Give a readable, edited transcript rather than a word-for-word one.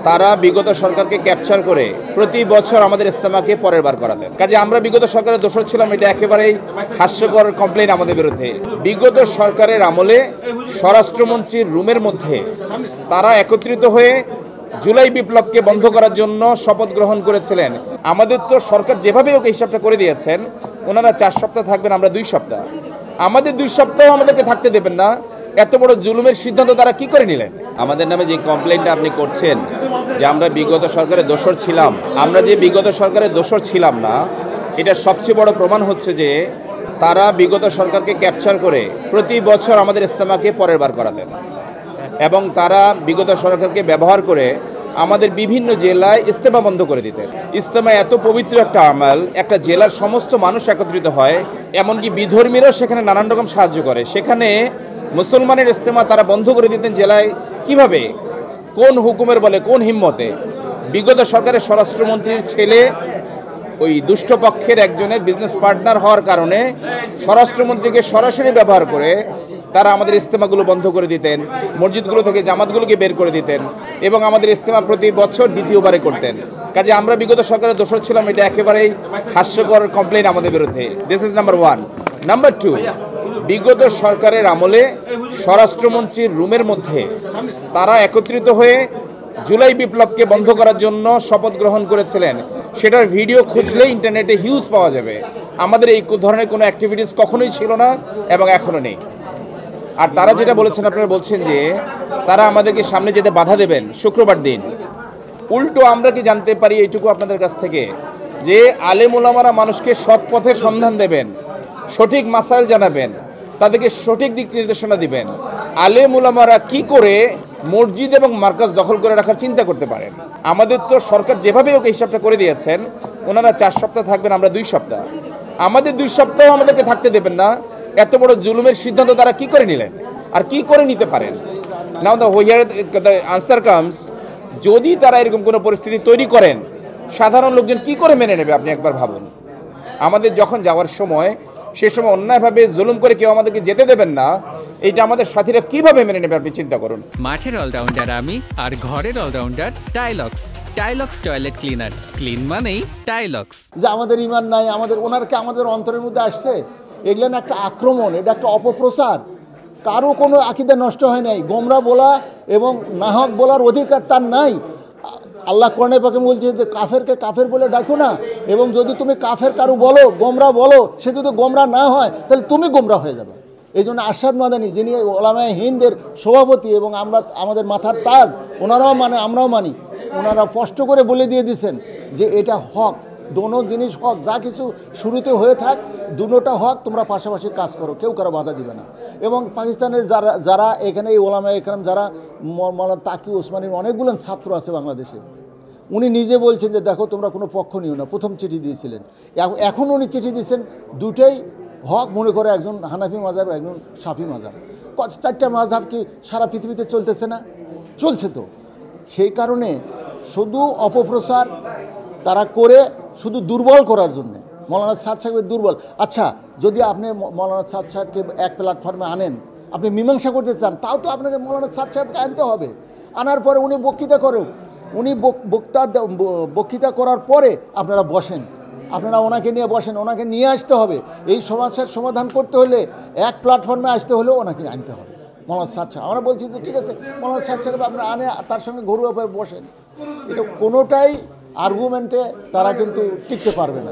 তারা বিগত সরকারকে ক্যাপচার করে প্রতি বছর আমাদের ইজতেমাকে পরের বার করাতেন। কাজে আমরা বিগত সরকারের দোষর ছিলাম, এটা একেবারেই হাস্যকর কমপ্লেইন আমাদের বিরুদ্ধে। বিগত সরকারের আমলে স্বরাষ্ট্রমন্ত্রীর রুমের মধ্যে তারা একত্রিত হয়ে জুলাই বিপ্লবকে বন্ধ করার জন্য শপথ গ্রহণ করেছিলেন। আমাদের তো সরকার যেভাবে ওকে হিসাবটা করে দিয়েছেন, ওনারা 4 সপ্তাহ থাকবেন, আমরা 2 সপ্তাহ। আমাদের 2 সপ্তাহ আমাদেরকে থাকতে দেবেন না, এত বড় জুলুমের সিদ্ধান্ত তারা কি করে নিলেন? আমাদের নামে যে কমপ্লেইনটা আপনি করছেন যে আমরা বিগত সরকারের দোষর ছিলাম, আমরা যে বিগত সরকারের দোষর ছিলাম না, এটা সবচেয়ে বড় প্রমাণ হচ্ছে যে তারা বিগত সরকারকে ক্যাপচার করে প্রতি বছর আমাদের ইজতেমাকে পরের বার করাতেন এবং তারা বিগত সরকারকে ব্যবহার করে আমাদের বিভিন্ন জেলায় ইজতেমা বন্ধ করে দিতেন। ইজতেমা এত পবিত্র একটা আমাল, একটা জেলার সমস্ত মানুষ একত্রিত হয়, এমনকি বিধর্মীরাও সেখানে নানান রকম সাহায্য করে। সেখানে মুসলমানের ইজতেমা তারা বন্ধ করে দিতেন জেলায় কিভাবে, কোন হুকুমের বলে, কোন হিম্মতে? বিগত সরকারের স্বরাষ্ট্রমন্ত্রীর ছেলে ওই দুষ্টপক্ষের একজনের বিজনেস পার্টনার হওয়ার কারণে স্বরাষ্ট্রমন্ত্রীকে সরাসরি ব্যবহার করে তারা আমাদের ইজতেমাগুলো বন্ধ করে দিতেন, মসজিদগুলো থেকে জামাতগুলোকে বের করে দিতেন এবং আমাদের ইজতেমা প্রতি বছর দ্বিতীয়বারে করতেন। কাজে আমরা বিগত সরকারের দোষর ছিলাম, এটা একেবারেই হাস্যকর কমপ্লেইন আমাদের বিরুদ্ধে। This is number 1। নাম্বার 2, বিগত সরকারের আমলে স্বরাষ্ট্রমন্ত্রীর রুমের মধ্যে তারা একত্রিত হয়ে জুলাই বিপ্লবকে বন্ধ করার জন্য শপথ গ্রহণ করেছিলেন। সেটার ভিডিও খুঁজলে ইন্টারনেটে হিউজ পাওয়া যাবে। আমাদের এই ধরনের কোনো অ্যাক্টিভিটিস কখনোই ছিল না এবং এখনও নেই। আর তারা যেটা বলেছেন, আপনারা বলছেন যে তারা আমাদেরকে সামনে যেতে বাধা দেবেন শুক্রবার দিন। উল্টো আমরা কি জানতে পারি এইটুকু আপনাদের কাছ থেকে যে আলেম ওলামারা মানুষকে সৎ পথের সন্ধান দেবেন, সঠিক মাসাইল জানাবেন, তাদেরকে সঠিক দিক নির্দেশনা দিবেন। আলেম ওলামারা কি করে মসজিদ এবং মার্কাজ দখল করে রাখার চিন্তা করতে পারেন? আমাদের তো সরকার যেভাবে ওকে হিসাবটা করে দিয়েছেন, ওনারা 4 সপ্তাহ থাকবেন, আমরা 2 সপ্তাহ। আমাদের 2 সপ্তাহ আমাদেরকে থাকতে দেবেন না, এত বড় জুলুমের সিদ্ধান্ত তারা কি করে নিলেন আর কি করে নিতে পারেন? নাও দ্য আনসার কামস, যদি তারা এরকম কোনো পরিস্থিতি তৈরি করেন, সাধারণ লোকজন কি করে মেনে নেবে? আপনি একবার ভাবুন। আমাদের যখন যাওয়ার সময়, সে সময় অন্যায়ভাবে জুলুম করে কেউ আমাদেরকে যেতে দেবেন না, এটা আমাদের সাথীরা কিভাবে মেনে নেবে? আপনি চিন্তা করুন। মাঠের অলরাউন্ডার আমি, আর ঘরের allrounder Tylox. Tylox toilet cleaner, clean মানেই টাইলক্স। যে আমাদের ইমান নাই, আমাদের অন্তরের মধ্যে আসছে, এগুলো না একটা আক্রমণ, এটা একটা অপপ্রচার। কারো কোনো আকীদা নষ্ট হয় নাই। গোমরা বলা এবং নাহক বলার অধিকার তার নাই। আল্লাহ কোরআনে পাকে বলছে যে কাফেরকে কাফের বলে ডাকো না, এবং যদি তুমি কাফের কারো বলো, গোমরা বলো, সে যদি গোমরা না হয় তাহলে তুমি গোমরা হয়ে যাবে। এই জন্য আরশাদ মাদানী, যিনি ওলামায়ে হিন্দের সভাপতি এবং আমাদের মাথার তাজ, ওনারাও মানে আমরাও মানি, ওনারা স্পষ্ট করে বলে দিয়ে দিয়েছেন যে এটা হক, দোনো জিনিস হক। যা কিছু শুরুতে হয়ে থাক, দুটোটা হক, তোমরা পাশাপাশি কাজ করো, কেউ কারো বাধা দিবে না। এবং পাকিস্তানের যারা এখানে এই ওলামায়ে একরাম, যারা মাওলানা তাকি ওসমানীর অনেকগুলো ছাত্র আছে বাংলাদেশে, উনি নিজে বলছেন যে দেখো তোমরা কোনো পক্ষ নিও না। প্রথম চিঠি দিয়েছিলেন, এখন উনি চিঠি দিয়েছেন, দুটোই হক মনে করে, একজন হানাফি মাযহাব, একজন শাফি মাযহাব। 4টা মাযহাব কি সারা পৃথিবীতে চলতেছে না? চলছে তো। সেই কারণে শুধু অপপ্রচার তারা করে, শুধু দুর্বল করার জন্যে মৌলানা সাদ সাহেবের দুর্বল। আচ্ছা, যদি আপনি মৌলানা সাদ সাহেবকে এক প্ল্যাটফর্মে আনেন, আপনি মীমাংসা করতে চান, তাও তো আপনাকে মৌলানা সাদ সাহেবকে আনতে হবে। আনার পরে উনি বক্তৃতা করেন, উনি বক্তৃতা করার পরে আপনারা বসেন, আপনারা ওনাকে নিয়ে বসেন, ওনাকে নিয়ে আসতে হবে। এই সমস্যার সমাধান করতে হলে এক প্ল্যাটফর্মে আসতে হলেও ওনাকে আনতে হবে মৌলানা সাদ সাহেব। আমরা বলছি যে ঠিক আছে, মৌলানা সাদ সাহেব আপনারা আনে, তার সঙ্গে ঘরোয়াভাবে বসেন। এটা কোনোটাই আর্গুমেন্টে তারা কিন্তু টিকতে পারবে না।